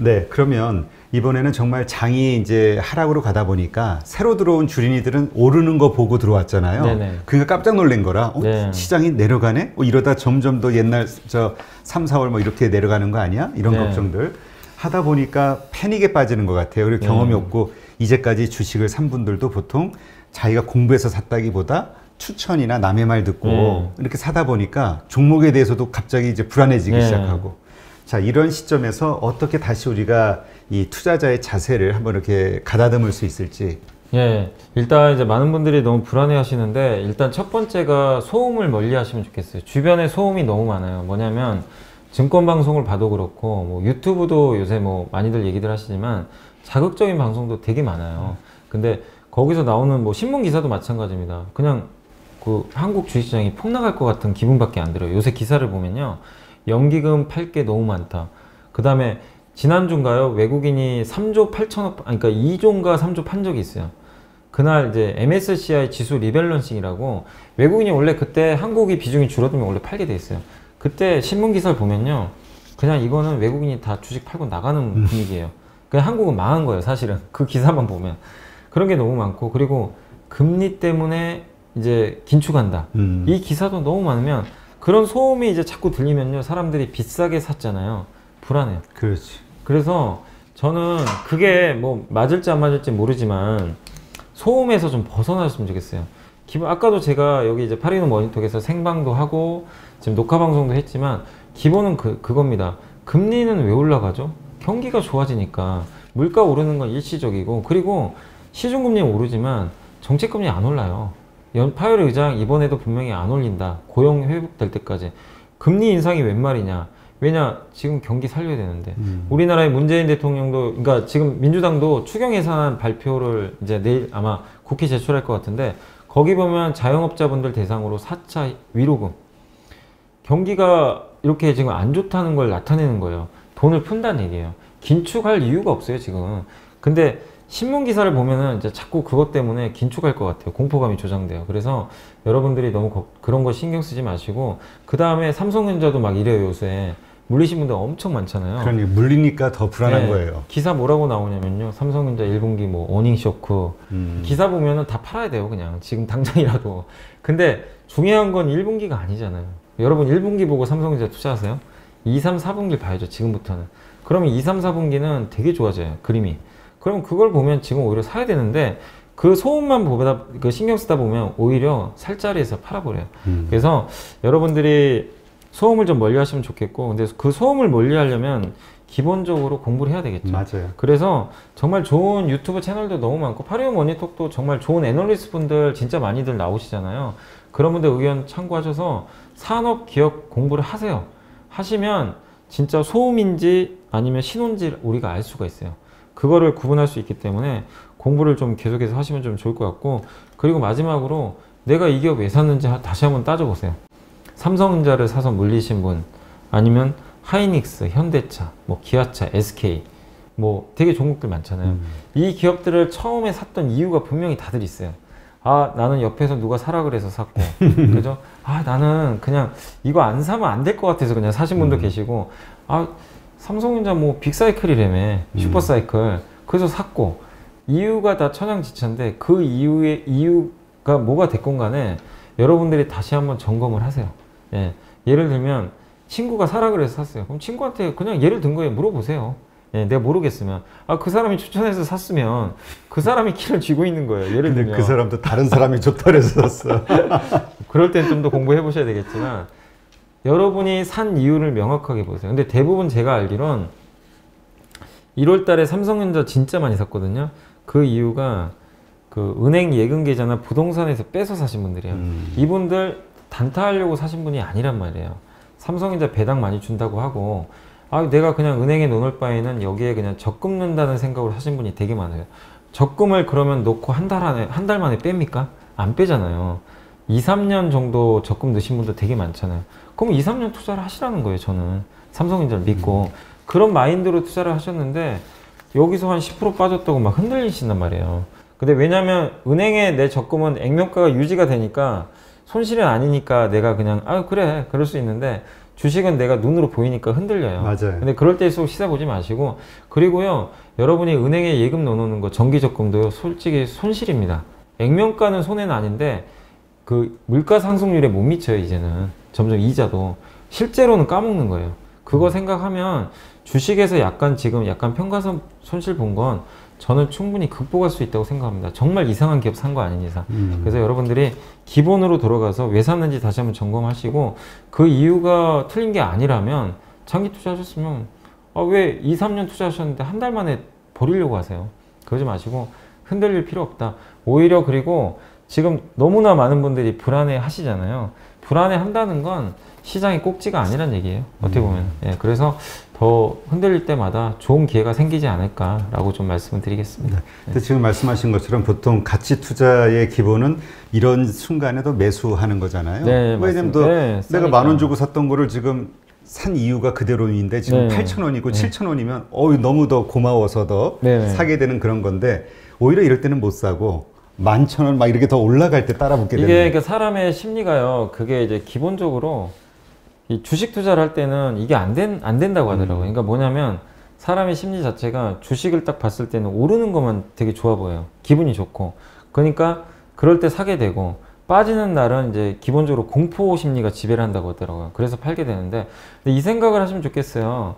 네, 그러면 이번에는 정말 장이 이제 하락으로 가다 보니까 새로 들어온 주린이들은 오르는 거 보고 들어왔잖아요. 네네. 그러니까 깜짝 놀란 거라, 네. 시장이 내려가네? 이러다 점점 더 옛날 3, 4월 뭐 이렇게 내려가는 거 아니야? 이런 네. 걱정들 하다 보니까 패닉에 빠지는 것 같아요. 그리고 경험이 없고 이제까지 주식을 산 분들도 보통 자기가 공부해서 샀다기보다 추천이나 남의 말 듣고 이렇게 사다 보니까 종목에 대해서도 갑자기 이제 불안해지기 시작하고, 자, 이런 시점에서 어떻게 다시 우리가 이 투자자의 자세를 한번 이렇게 가다듬을 수 있을지. 예, 일단 이제 많은 분들이 너무 불안해 하시는데, 일단 첫 번째가 소음을 멀리 하시면 좋겠어요. 주변에 소음이 너무 많아요. 뭐냐면 증권 방송을 봐도 그렇고 뭐 유튜브도 요새 뭐 많이들 얘기들 하시지만 자극적인 방송도 되게 많아요. 근데 거기서 나오는 뭐 신문 기사도 마찬가지입니다. 그냥 그 한국 주식시장이 폭락할 것 같은 기분밖에 안 들어요. 요새 기사를 보면요, 연기금 팔 게 너무 많다. 그 다음에 지난주인가요? 외국인이 3조 8천억, 그러니까 2조인가 3조 판 적이 있어요. 그날 이제 MSCI 지수 리밸런싱이라고, 외국인이 원래 그때 한국이 비중이 줄어들면 원래 팔게 돼 있어요. 그때 신문 기사를 보면요, 그냥 이거는 외국인이 다 주식 팔고 나가는 분위기예요. 그냥 한국은 망한 거예요, 사실은. 그 기사만 보면. 그런 게 너무 많고, 그리고 금리 때문에 이제 긴축한다. 이 기사도 너무 많으면, 그런 소음이 이제 자꾸 들리면요, 사람들이 비싸게 샀잖아요. 불안해요. 그렇지. 그래서 저는 그게 뭐 맞을지 안 맞을지 모르지만 소음에서 좀 벗어났으면 좋겠어요. 아까도 제가 여기 이제 파리노 머니톡에서 생방도 하고 지금 녹화 방송도 했지만, 기본은 그겁니다. 금리는 왜 올라가죠? 경기가 좋아지니까. 물가 오르는 건 일시적이고, 그리고 시중금리 오르지만 정책금리 안 올라요. 파월 의장 이번에도 분명히 안 올린다. 고용 회복될 때까지. 금리 인상이 웬 말이냐. 왜냐, 지금 경기 살려야 되는데. 우리나라의 문재인 대통령도, 그러니까 지금 민주당도 추경 예산안 발표를 이제 내일 아마 국회 제출할 것 같은데, 거기 보면 자영업자분들 대상으로 4차 위로금. 경기가 이렇게 지금 안 좋다는 걸 나타내는 거예요. 돈을 푼다는 얘기예요. 긴축할 이유가 없어요, 지금. 근데 신문 기사를 보면은 이제 자꾸 그것 때문에 긴축할 것 같아요. 공포감이 조장돼요. 그래서 여러분들이 너무 그런 거 신경 쓰지 마시고, 그 다음에 삼성전자도 막 이래요, 요새. 물리신 분들 엄청 많잖아요. 그러니 물리니까 더 불안한 네, 거예요. 기사 뭐라고 나오냐면요, 삼성전자 1분기 뭐 어닝 쇼크. 기사 보면은 다 팔아야 돼요, 그냥. 지금 당장이라도. 근데 중요한 건 1분기가 아니잖아요. 여러분 1분기 보고 삼성전자 투자하세요? 2, 3, 4분기를 봐야죠, 지금부터는. 그러면 2, 3, 4분기는 되게 좋아져요, 그림이. 그럼 그걸 보면 지금 오히려 사야 되는데, 그 소음만 보다 그 신경 쓰다 보면 오히려 살 자리에서 팔아버려요. 그래서 여러분들이 소음을 좀 멀리 하시면 좋겠고, 근데 그 소음을 멀리 하려면 기본적으로 공부를 해야 되겠죠. 맞아요. 그래서 정말 좋은 유튜브 채널도 너무 많고, 파리오 머니톡도 정말 좋은 애널리스트 분들 진짜 많이들 나오시잖아요. 그런 분들 의견 참고하셔서 산업 기업 공부를 하세요. 하시면 진짜 소음인지 아니면 신호인지 우리가 알 수가 있어요. 그거를 구분할 수 있기 때문에 공부를 좀 계속해서 하시면 좀 좋을 것 같고, 그리고 마지막으로 내가 이 기업 왜 샀는지 다시 한번 따져보세요. 삼성전자를 사서 물리신 분, 아니면 하이닉스, 현대차, 뭐 기아차, SK, 뭐 되게 종목들 많잖아요. 이 기업들을 처음에 샀던 이유가 분명히 다들 있어요. 아, 나는 옆에서 누가 사라 그래서 샀고, 그죠? 아, 나는 그냥 이거 안 사면 안 될 것 같아서 그냥 사신 분도 계시고, 아, 삼성전자 뭐 빅사이클이라며, 슈퍼사이클. 그래서 샀고, 이유가 다 천양지차인데, 그 이유가 뭐가 됐건 간에 여러분들이 다시 한번 점검을 하세요. 예. 예를 들면 친구가 사라 그래서 샀어요. 그럼 친구한테 그냥 예를 든 거에 물어보세요. 예, 내가 모르겠으면, 아, 그 사람이 추천해서 샀으면 그 사람이 키를 쥐고 있는 거예요. 예를 들면 그 사람도 다른 사람이 좋다 그래서 샀어. 그럴 땐 좀 더 공부해 보셔야 되겠지만, 여러분이 산 이유를 명확하게 보세요. 근데 대부분 제가 알기론 1월 달에 삼성전자 진짜 많이 샀거든요. 그 이유가 그 은행 예금 계좌나 부동산에서 빼서 사신 분들이에요. 이분들 단타하려고 사신 분이 아니란 말이에요. 삼성전자 배당 많이 준다고 하고, 아, 내가 그냥 은행에 넣을 바에는 여기에 그냥 적금 넣는다는 생각으로 하신 분이 되게 많아요. 적금을 그러면 놓고 한 달 만에 뺍니까? 안 빼잖아요. 2, 3년 정도 적금 넣으신 분들 되게 많잖아요. 그럼 2, 3년 투자를 하시라는 거예요, 저는. 삼성전자를 믿고. 그런 마인드로 투자를 하셨는데, 여기서 한 10% 빠졌다고 막 흔들리신단 말이에요. 근데 왜냐면 은행에 내 적금은 액면가가 유지가 되니까 손실은 아니니까 내가 그냥, 아, 그래, 그럴 수 있는데, 주식은 내가 눈으로 보이니까 흔들려요. 맞아요. 근데 그럴 때일수록 시세 보지 마시고, 그리고요, 여러분이 은행에 예금 넣어놓는 거 정기적금도요, 솔직히 손실입니다. 액면가는 손해는 아닌데 그 물가 상승률에 못 미쳐요. 이제는 점점 이자도 실제로는 까먹는 거예요. 그거 생각하면 주식에서 지금 약간 평가선 손실 본 건 저는 충분히 극복할 수 있다고 생각합니다. 정말 이상한 기업 산 거 아닌 이상. 그래서 여러분들이 기본으로 돌아가서 왜 샀는지 다시 한번 점검하시고, 그 이유가 틀린 게 아니라면 장기 투자하셨으면 왜 2, 3년 투자하셨는데 한 달 만에 버리려고 하세요. 그러지 마시고 흔들릴 필요 없다. 오히려 그리고 지금 너무나 많은 분들이 불안해 하시잖아요. 불안해 한다는 건 시장의 꼭지가 아니란 얘기예요. 어떻게 보면. 예, 그래서 더 흔들릴 때마다 좋은 기회가 생기지 않을까라고 좀 말씀을 드리겠습니다. 근데 지금 말씀하신 것처럼 보통 가치 투자의 기본은 이런 순간에도 매수하는 거잖아요. 네, 왜냐면 맞습니다. 내가 10,000원 주고 샀던 거를 지금 산 이유가 그대로인데 지금 네. 8,000원이고 7,000원이면 너무 더 고마워서 더 네. 사게 되는 그런 건데, 오히려 이럴 때는 못 사고 11,000원 막 이렇게 더 올라갈 때 따라 붙게 되는. 이게 그러니까 사람의 심리가요. 그게 이제 기본적으로 이 주식 투자를 할 때는 이게 안 된다고 하더라고요. 그러니까 뭐냐면 사람의 심리 자체가 주식을 딱 봤을 때는 오르는 것만 되게 좋아 보여요. 기분이 좋고. 그러니까 그럴 때 사게 되고, 빠지는 날은 이제 기본적으로 공포 심리가 지배를 한다고 하더라고요. 그래서 팔게 되는데, 근데 이 생각을 하시면 좋겠어요.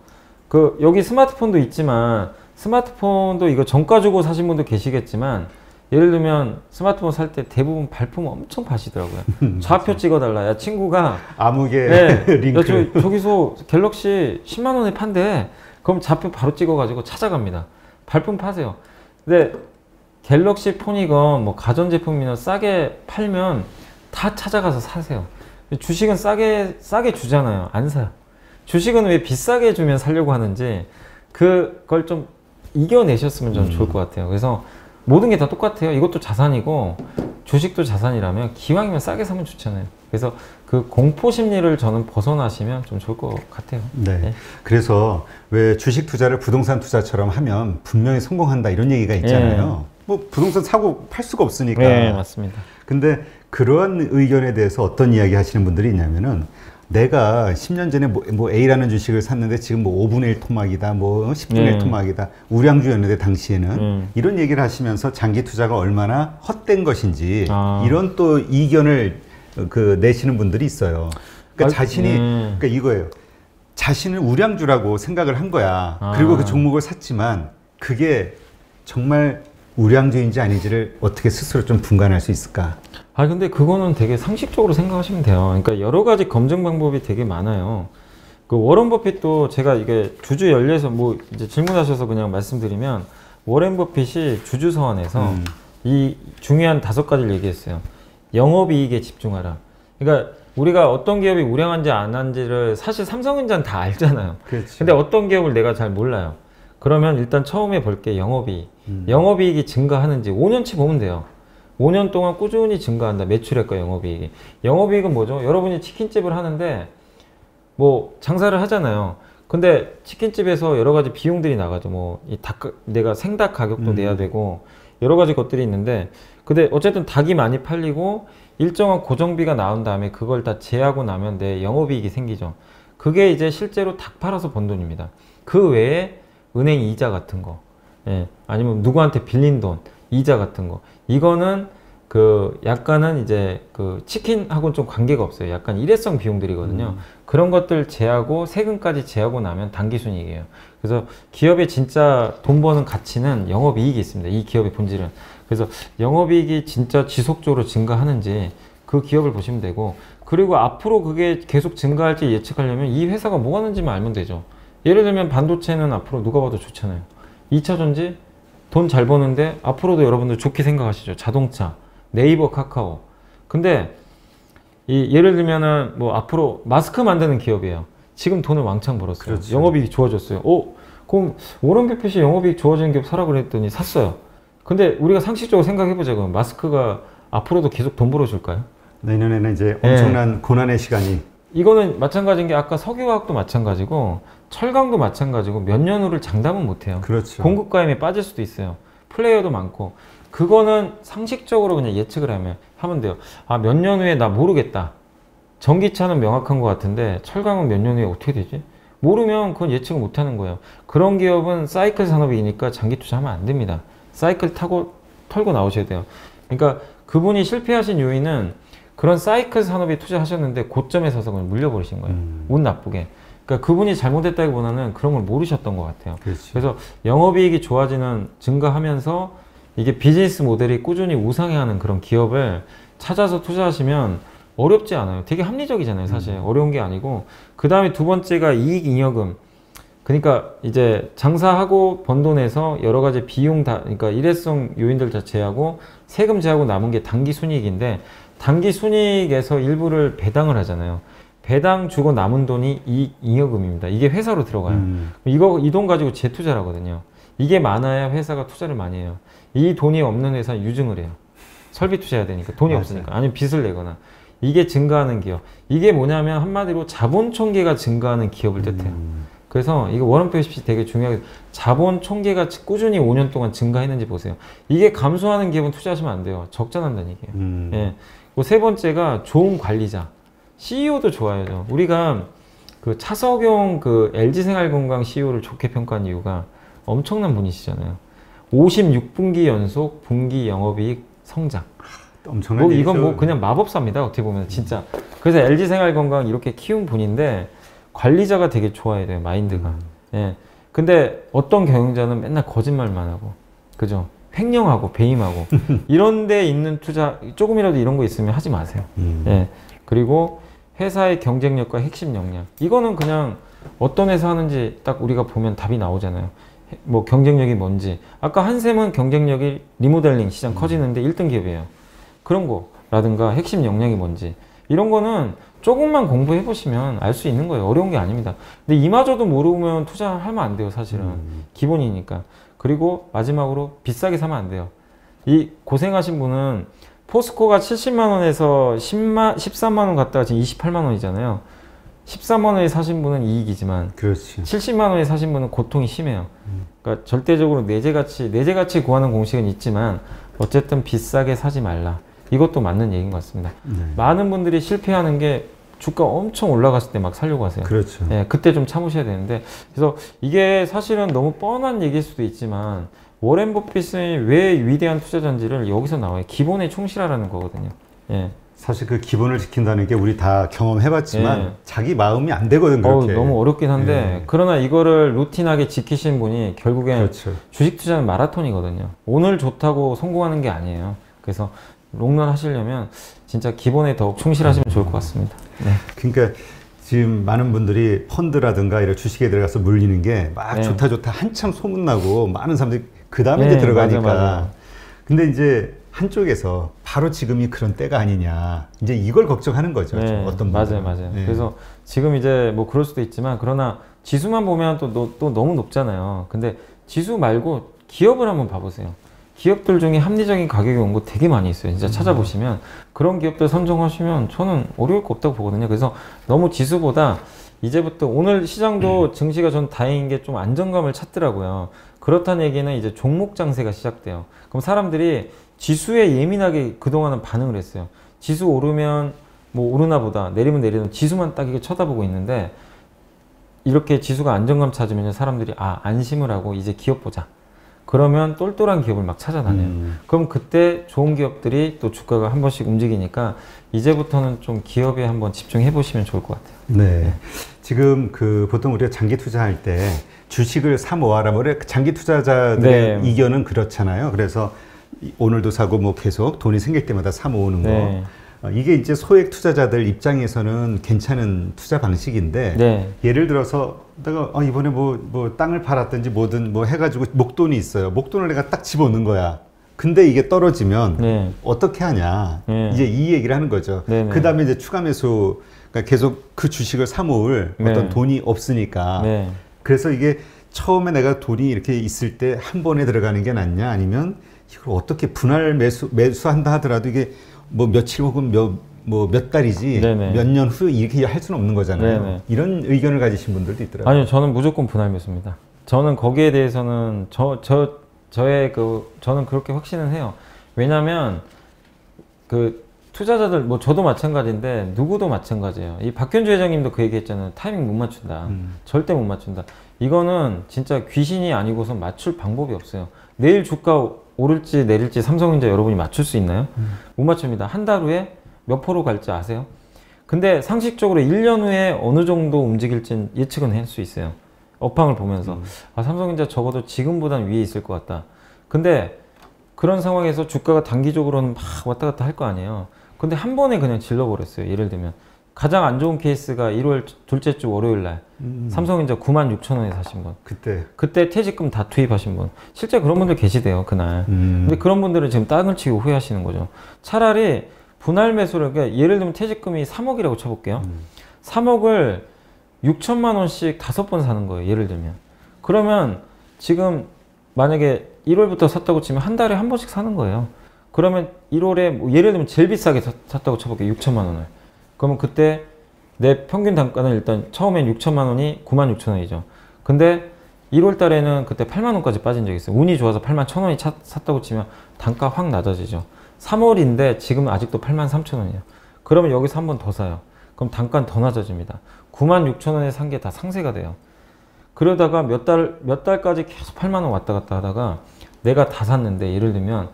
여기 스마트폰도 있지만, 스마트폰도 이거 정가 주고 사신 분도 계시겠지만, 예를 들면 스마트폰 살 때 대부분 발품 엄청 파시더라고요. 좌표 찍어달라. 야, 친구가 암흑의 네, 링크. 저기서 갤럭시 10만 원에 판대. 그럼 좌표 바로 찍어가지고 찾아갑니다. 발품 파세요. 근데 갤럭시 폰이건 뭐 가전제품이나 싸게 팔면 다 찾아가서 사세요. 주식은 싸게 주잖아요. 안 사요. 주식은 왜 비싸게 주면 사려고 하는지 그걸 좀 이겨내셨으면 저는 좋을 것 같아요. 그래서 모든 게 다 똑같아요. 이것도 자산이고 주식도 자산이라면 기왕이면 싸게 사면 좋잖아요. 그래서 그 공포 심리를 저는 벗어나시면 좀 좋을 것 같아요. 네. 네. 그래서 왜 주식 투자를 부동산 투자처럼 하면 분명히 성공한다 이런 얘기가 있잖아요. 뭐 부동산 사고 팔 수가 없으니까. 네, 맞습니다. 근데 그러한 의견에 대해서 어떤 이야기 하시는 분들이 있냐면은, 내가 10년 전에 뭐 A라는 주식을 샀는데 지금 뭐 5분의 1 토막이다, 뭐 10분의 1 토막이다, 우량주였는데 당시에는 이런 얘기를 하시면서 장기 투자가 얼마나 헛된 것인지 이런 또 이견을 내시는 분들이 있어요. 그러니까 그러니까 이거예요. 자신은 우량주라고 생각을 한 거야. 그리고 그 종목을 샀지만 그게 정말 우량주인지 아닌지를 어떻게 스스로 좀 분간할 수 있을까? 근데 그거는 되게 상식적으로 생각하시면 돼요. 그러니까 여러 가지 검증 방법이 되게 많아요. 그 워런 버핏도 제가 이게 주주 연례에서 뭐 이제 질문하셔서 그냥 말씀드리면, 워런 버핏이 주주 서한에서 이 중요한 5가지를 얘기했어요. 영업이익에 집중하라. 그러니까 우리가 어떤 기업이 우량한지 안 한지를 사실 삼성전자는 다 알잖아요. 그렇죠. 근데 어떤 기업을 내가 잘 몰라요. 그러면 일단 처음에 볼 게 영업이익. 영업이익이 증가하는지 5년치 보면 돼요. 5년 동안 꾸준히 증가한다. 매출액과 영업이익이. 영업이익은 뭐죠? 여러분이 치킨집을 하는데 뭐 장사를 하잖아요. 근데 치킨집에서 여러 가지 비용들이 나가죠. 뭐 이 내가 생닭 가격도 내야 되고 여러 가지 것들이 있는데, 근데 어쨌든 닭이 많이 팔리고 일정한 고정비가 나온 다음에 그걸 다 제하고 나면 내 영업이익이 생기죠. 그게 이제 실제로 닭 팔아서 번 돈입니다. 그 외에 은행 이자 같은 거, 예, 아니면 누구한테 빌린 돈, 이자 같은 거, 이거는 약간은 이제 치킨하고는 좀 관계가 없어요. 약간 일회성 비용들이거든요. 그런 것들 제하고 세금까지 제하고 나면 당기순이익이에요. 그래서 기업의 진짜 돈 버는 가치는 영업이익이 있습니다. 이 기업의 본질은. 그래서 영업이익이 진짜 지속적으로 증가하는지 그 기업을 보시면 되고, 그리고 앞으로 그게 계속 증가할지 예측하려면 이 회사가 뭐 하는지만 알면 되죠. 예를 들면 반도체는 앞으로 누가 봐도 좋잖아요. 2차전지 돈 잘 버는데 앞으로도 여러분들 좋게 생각하시죠. 자동차, 네이버, 카카오. 근데 예를 들면은 뭐 앞으로 마스크 만드는 기업이에요. 지금 돈을 왕창 벌었어요. 그렇죠. 영업이익이 좋아졌어요. 그럼 워런 버핏이 영업이익 좋아지는 기업 사라 그랬더니 샀어요. 근데 우리가 상식적으로 생각해보자. 그럼 마스크가 앞으로도 계속 돈 벌어줄까요? 내년에는 이제 엄청난 고난의 시간이. 이거는 마찬가지인 게 아까 석유화학도 마찬가지고 철강도 마찬가지고 몇 년 후를 장담은 못해요. 그렇죠. 공급가임에 빠질 수도 있어요. 플레이어도 많고. 그거는 상식적으로 그냥 예측을 하면 돼요. 몇 년 후에 나 모르겠다. 전기차는 명확한 것 같은데 철강은 몇 년 후에 어떻게 되지? 모르면 그건 예측을 못 하는 거예요. 그런 기업은 사이클 산업이니까 장기 투자하면 안 됩니다. 사이클 털고 나오셔야 돼요. 그러니까 그분이 실패하신 요인은 그런 사이클 산업에 투자하셨는데 고점에 서서 그냥 물려버리신 거예요. 운 나쁘게. 그러니까 그분이 잘못했다기보다는 그런 걸 모르셨던 것 같아요. 그렇지. 그래서 영업이익이 증가하면서 이게 비즈니스 모델이 꾸준히 우상향하는 그런 기업을 찾아서 투자하시면 어렵지 않아요. 되게 합리적이잖아요, 사실. 어려운 게 아니고. 그 다음에 두 번째가 이익 잉여금. 그러니까 이제 장사하고 번 돈에서 여러 가지 비용 그러니까 일회성 요인들 다 제하고 세금 제하고 남은 게 단기 순이익인데, 단기 순이익에서 일부를 배당을 하잖아요. 배당 주고 남은 돈이 이익 잉여금입니다. 이게 회사로 들어가요. 이 돈 가지고 재투자를 하거든요. 이게 많아야 회사가 투자를 많이 해요. 이 돈이 없는 회사는 유증을 해요. 설비 투자해야 되니까, 돈이 맞아요. 없으니까. 아니면 빚을 내거나. 이게 증가하는 기업. 이게 뭐냐면 한마디로 자본 총계가 증가하는 기업을 뜻해요. 그래서 이거 워런 버핏이 되게 중요하게, 자본 총계가 꾸준히 5년 동안 증가했는지 보세요. 이게 감소하는 기업은 투자하시면 안 돼요. 적자난다는 얘기예요. 예. 그 세 번째가 좋은 관리자. CEO도 좋아요. 우리가 그 차석용 그 LG생활건강 CEO를 좋게 평가한 이유가 엄청난 분이시잖아요. 56분기 연속 분기 영업이익 성장. 엄청난 이건 일이죠. 뭐 그냥 마법사입니다. 어떻게 보면 진짜. 그래서 LG생활건강 이렇게 키운 분인데 관리자가 되게 좋아야 돼요. 마인드가. 예. 근데 어떤 경영자는 맨날 거짓말만 하고, 그죠? 횡령하고 배임하고 이런 데 있는 투자 조금이라도 이런 거 있으면 하지 마세요. 예. 그리고 회사의 경쟁력과 핵심 역량. 이거는 그냥 어떤 회사 하는지 딱 우리가 보면 답이 나오잖아요. 뭐 경쟁력이 뭔지. 아까 한샘은 경쟁력이 리모델링 시장 커지는데 1등 기업이에요. 그런 거라든가 핵심 역량이 뭔지. 이런 거는 조금만 공부해 보시면 알 수 있는 거예요. 어려운 게 아닙니다. 근데 이마저도 모르면 투자하면 안 돼요, 사실은. 기본이니까. 그리고 마지막으로 비싸게 사면 안 돼요. 이 고생하신 분은 포스코가 70만 원에서 13만 원 갔다가 지금 28만 원이잖아요. 13만 원에 사신 분은 이익이지만, 그렇지. 70만 원에 사신 분은 고통이 심해요. 그러니까 절대적으로 내재가치 구하는 공식은 있지만 어쨌든 비싸게 사지 말라. 이것도 맞는 얘기인 것 같습니다. 많은 분들이 실패하는 게 주가 엄청 올라갔을 때 막 살려고 하세요. 그렇죠. 예, 그때 좀 참으셔야 되는데, 그래서 이게 사실은 너무 뻔한 얘기일 수도 있지만 워렌 버핏이 왜 위대한 투자자인지를 여기서 나와요. 기본에 충실하라는 거거든요. 예. 사실 그 기본을 지킨다는 게 우리 다 경험해봤지만 예. 자기 마음이 안 되거든 그렇게. 너무 어렵긴 한데 예. 그러나 이거를 루틴하게 지키신 분이 결국엔 그렇죠. 주식 투자는 마라톤이거든요. 오늘 좋다고 성공하는 게 아니에요. 그래서 롱런 하시려면 진짜 기본에 더욱 충실하시면 좋을 것 같습니다. 네. 그러니까 지금 많은 분들이 펀드라든가 이런 주식에 들어가서 물리는 게 막 네. 좋다 한참 소문나고 많은 사람들이 그 다음에 네, 이제 들어가니까. 맞아. 근데 이제 한쪽에서 바로 지금이 그런 때가 아니냐. 이제 이걸 걱정하는 거죠. 네, 어떤 분들은. 맞아요. 네. 그래서 지금 이제 뭐 그럴 수도 있지만, 그러나 지수만 보면 또 너무 높잖아요. 근데 지수 말고 기업을 한번 봐보세요. 기업들 중에 합리적인 가격이 온 거 되게 많이 있어요. 진짜 찾아보시면 그런 기업들 선정하시면 저는 어려울 거 없다고 보거든요. 그래서 너무 지수보다 이제부터 오늘 시장도 증시가 전 다행인 게 좀 안정감을 찾더라고요. 그렇다는 얘기는 이제 종목 장세가 시작돼요. 그럼 사람들이 지수에 예민하게 그동안은 반응을 했어요. 지수 오르면 뭐 오르나 보다, 내리면 내리는 지수만 딱 이렇게 쳐다보고 있는데, 이렇게 지수가 안정감 찾으면 사람들이 안심을 하고 이제 기업 보자. 그러면 똘똘한 기업을 막 찾아다녀요. 그럼 그때 좋은 기업들이 또 주가가 한 번씩 움직이니까 이제부터는 좀 기업에 한번 집중해 보시면 좋을 것 같아요. 네. 지금 그 보통 우리가 장기 투자할 때 주식을 사 모아라. 장기 투자자들의 네. 이견은 그렇잖아요. 그래서 오늘도 사고 뭐 계속 돈이 생길 때마다 사 모으는 거. 네. 이게 이제 소액 투자자들 입장에서는 괜찮은 투자 방식인데, 네. 예를 들어서 내가 이번에 뭐 땅을 팔았든지 뭐든 뭐 해가지고 목돈이 있어요. 목돈을 내가 딱 집어넣는 거야. 근데 이게 떨어지면 네. 어떻게 하냐. 네. 이제 이 얘기를 하는 거죠. 네네. 그 다음에 이제 추가 매수, 그러니까 계속 그 주식을 사 모을 네. 어떤 돈이 없으니까. 네. 그래서 이게 처음에 내가 돈이 이렇게 있을 때 한 번에 들어가는 게 낫냐, 아니면 이걸 어떻게 분할 매수한다 하더라도 이게 뭐 며칠 혹은 몇 달이지 네네. 몇 년 후 이렇게 할 수는 없는 거잖아요. 네네. 이런 의견을 가지신 분들도 있더라고요. 아니요, 저는 무조건 분할 매수입니다. 저는 거기에 대해서는 저는 그렇게 확신은 해요. 왜냐면 그 투자자들 뭐 저도 마찬가지인데 누구도 마찬가지예요. 이 박현주 회장님도 그 얘기했잖아요. 타이밍 못 맞춘다. 절대 못 맞춘다. 이거는 진짜 귀신이 아니고서 맞출 방법이 없어요. 내일 주가 오를지 내릴지 삼성전자 여러분이 맞출 수 있나요? 못 맞춥니다. 한 달 후에 몇 프로 갈지 아세요? 근데 상식적으로 1년 후에 어느 정도 움직일지 예측은 할 수 있어요. 업황을 보면서 아, 삼성전자 적어도 지금보단 위에 있을 것 같다. 근데 그런 상황에서 주가가 단기적으로는 막 왔다 갔다 할 거 아니에요. 근데 한 번에 그냥 질러버렸어요. 예를 들면 가장 안 좋은 케이스가 1월 둘째 주 월요일 날 삼성전자 96,000원에 사신 분, 그때 퇴직금 다 투입하신 분, 실제 그런 분들 계시대요 그날. 근데 그런 분들은 지금 땅을 치고 후회하시는 거죠. 차라리 분할 매수를, 그러니까 예를 들면 퇴직금이 3억이라고 쳐볼게요. 3억을 6천만 원씩 5번 사는 거예요. 예를 들면 그러면 지금 만약에 1월부터 샀다고 치면 한 달에 한 번씩 사는 거예요. 그러면 1월에 뭐 예를 들면 제일 비싸게 샀다고 쳐볼게요. 6천만 원을. 그러면 그때 내 평균 단가는 일단 처음엔 6천만 원이 96,000원이죠. 근데 1월 달에는 그때 8만 원까지 빠진 적이 있어요. 운이 좋아서 8만 1,000원이 샀다고 치면 단가 확 낮아지죠. 3월인데 지금 아직도 8만 3,000원이에요. 그러면 여기서 한 번 더 사요. 그럼 단가는 더 낮아집니다. 96,000원에 산 게 다 상세가 돼요. 그러다가 몇 달까지 계속 8만 원 왔다 갔다 하다가 내가 다 샀는데 예를 들면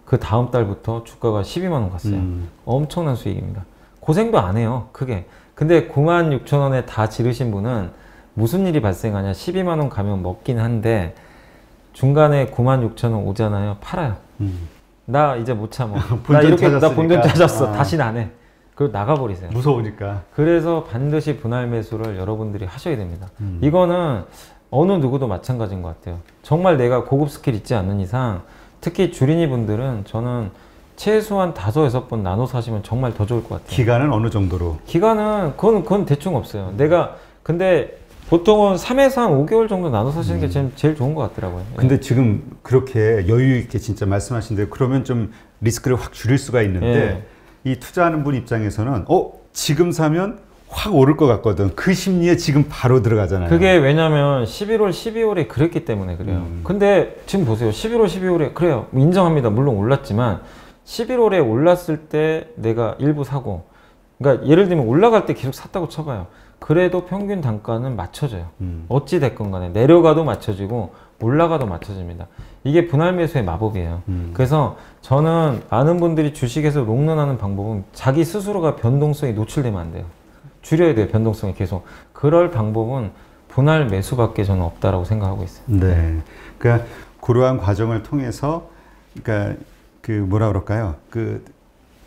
그 다음 달부터 주가가 12만 원 갔어요. 엄청난 수익입니다. 고생도 안 해요, 크게. 근데 96,000원에 다 지르신 분은 무슨 일이 발생하냐. 12만 원 가면 먹긴 한데 중간에 96,000원 오잖아요. 팔아요. 나 이제 못 참어. 나 이렇게 나 본전 찾았어. 다시는 안 해. 그리고 나가버리세요. 무서우니까. 그래서 반드시 분할 매수를 여러분들이 하셔야 됩니다. 이거는 어느 누구도 마찬가지인 것 같아요. 정말 내가 고급 스킬 있지 않는 이상, 특히 주린이 분들은 저는 최소한 5, 6번 나눠 사시면 정말 더 좋을 것 같아요. 기간은 어느 정도로? 기간은 그건 대충 없어요. 내가 근데 보통은 3에서 한 5개월 정도 나눠 사시는 게 제일 좋은 것 같더라고요. 근데 예. 지금 그렇게 여유 있게 진짜 말씀하신 대로 그러면 좀 리스크를 확 줄일 수가 있는데 이 투자하는 분 입장에서는 지금 사면 확 오를 것 같거든. 그 심리에 지금 바로 들어가잖아요. 그게 왜냐면 11월, 12월에 그랬기 때문에 그래요. 근데 지금 보세요. 11월, 12월에 그래요. 인정합니다. 물론 올랐지만 11월에 올랐을 때 내가 일부 사고, 그러니까 예를 들면 올라갈 때 계속 샀다고 쳐봐요. 그래도 평균 단가는 맞춰져요. 어찌 됐건 간에 내려가도 맞춰지고 올라가도 맞춰집니다. 이게 분할 매수의 마법이에요. 그래서 저는 많은 분들이 주식에서 롱런하는 방법은 자기 스스로가 변동성에 노출되면 안 돼요. 줄여야 돼요. 변동성이 계속. 그럴 방법은 분할 매수밖에 저는 없다라고 생각하고 있어요. 네. 그러니까 그러한 과정을 통해서 그러니까 그 뭐라 그럴까요?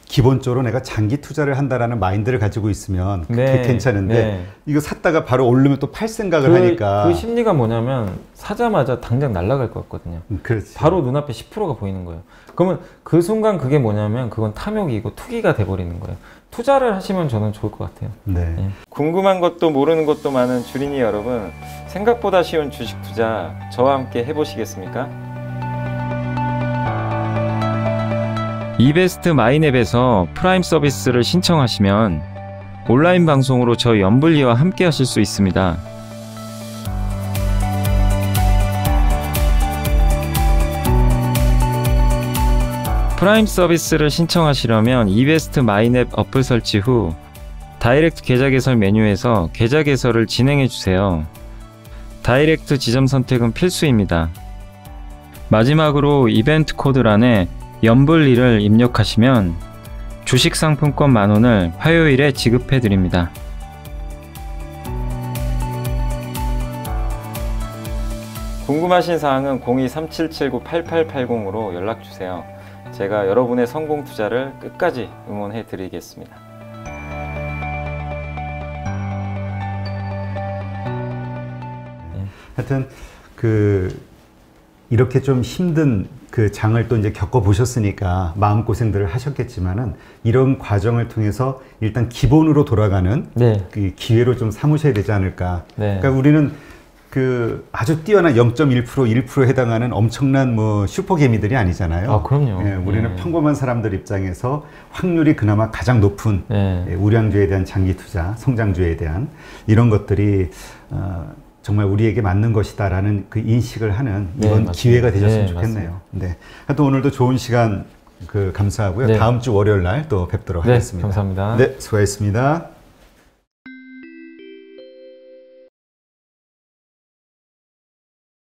기본적으로 내가 장기 투자를 한다라는 마인드를 가지고 있으면 그게 괜찮은데 이거 샀다가 바로 오르면 또 팔 생각을 하니까 그 심리가 뭐냐면 사자마자 당장 날아갈 것 같거든요. 그렇지. 바로 눈앞에 10%가 보이는 거예요. 그러면 그 순간 그게 뭐냐면 그건 탐욕이고 투기가 돼버리는 거예요. 투자를 하시면 저는 좋을 것 같아요. 네. 궁금한 것도 모르는 것도 많은 주린이 여러분, 생각보다 쉬운 주식 투자 저와 함께 해보시겠습니까? 이베스트 마이앱에서 프라임 서비스를 신청하시면 온라인 방송으로 저희 연불리와 함께 하실 수 있습니다. 프라임 서비스를 신청하시려면 이베스트 마이앱 어플 설치 후 다이렉트 계좌 개설 메뉴에서 계좌 개설을 진행해 주세요. 다이렉트 지점 선택은 필수입니다. 마지막으로 이벤트 코드란에 연불리를 입력하시면 주식 상품권 10,000원을 화요일에 지급해 드립니다. 궁금하신 사항은 02-3779-8880으로 연락주세요. 제가 여러분의 성공 투자를 끝까지 응원해 드리겠습니다. 하여튼 이렇게 좀 힘든 그 장을 또 이제 겪어보셨으니까 마음고생들을 하셨겠지만은 이런 과정을 통해서 일단 기본으로 돌아가는 그 기회로 좀 삼으셔야 되지 않을까. 그러니까 우리는 아주 뛰어난 0.1%, 1%에 해당하는 엄청난 슈퍼개미들이 아니잖아요. 아, 그럼요. 우리는 평범한 사람들 입장에서 확률이 그나마 가장 높은 우량주에 대한 장기 투자, 성장주에 대한 이런 것들이 정말 우리에게 맞는 것이다라는 그 인식을 하는 이번 기회가 되셨으면 좋겠네요. 네. 하여튼 오늘도 좋은 시간 감사하고요. 네. 다음 주 월요일 날 또 뵙도록 네, 하겠습니다. 감사합니다. 네, 수고하셨습니다.